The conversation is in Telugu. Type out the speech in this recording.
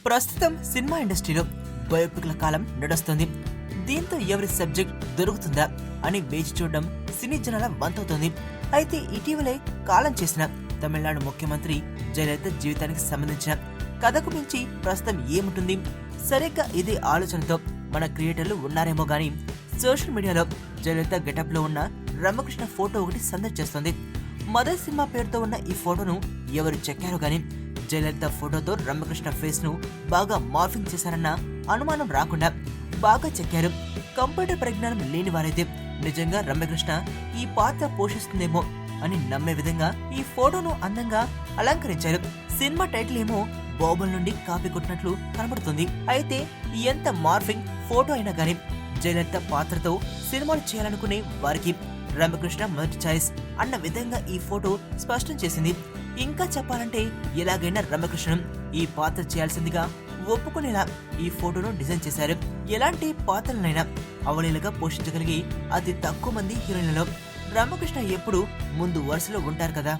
ప్రస్తుతం సినిమా ఇండస్ట్రీలో బయోపిక్ల కాలం నడుస్తుంది. దీంతో ఎవరి సబ్జెక్ట్ దొరుకుతుందా అని వేచి చూడడం సినీ జనాల వంతవుతోంది. అయితే ఇటీవలే కాలం చేసిన తమిళనాడు ముఖ్యమంత్రి జయలలిత జీవితానికి సంబంధించిన కథకు మించి ప్రస్తుతం ఏముంటుంది? సరిగ్గా ఇదే ఆలోచనతో మన క్రియేటర్లు ఉన్నారేమో గానీ సోషల్ మీడియాలో జయలలిత గెటప్ లో ఉన్న రామకృష్ణ ఫోటో ఒకటి సందడి చేస్తుంది. మదర్ సినిమా పేరుతో ఉన్న ఈ ఫోటోను ఎవరు చెక్కారో గానీ జయలలిత ఫోటోతో రామకృష్ణ ఫేస్ ను బాగా మార్ఫింగ్ చేశారన్న అనుమానం రాకుండా బాగా చెక్కారు. కంప్యూటర్ పరిజ్ఞానం లేని వారైతే నిజంగా రామకృష్ణ ఈ పాత్ర పోషిస్తుందేమో అని నమ్మే విధంగా ఈ ఫోటోను అందంగా అలంకరించారు. సినిమా టైటిల్ ఏమో బాబుల్ నుండి కాపీ కొట్టినట్లు కనబడుతుంది. అయితే ఎంత మార్ఫింగ్ ఫోటో అయినా గానీ జయలలిత పాత్రతో సినిమాలు చేయాలనుకునే వారికి రామకృష్ణ మొదటి ఛాయిస్ అన్న విధంగా ఈ ఫోటో స్పష్టం చేసింది. ఇంకా చెప్పాలంటే ఎలాగైనా రామకృష్ణన్ ఈ పాత్ర చేయాల్సిందిగా ఒప్పుకునేలా ఈ ఫోటోను డిజైన్ చేశారు. ఎలాంటి పాత్రలనైనా అవలీలగా పోషించగలిగి అతి తక్కువ మంది హీరోయిన్లలో రామకృష్ణ ఎప్పుడు ముందు వరుసలో ఉంటారు కదా.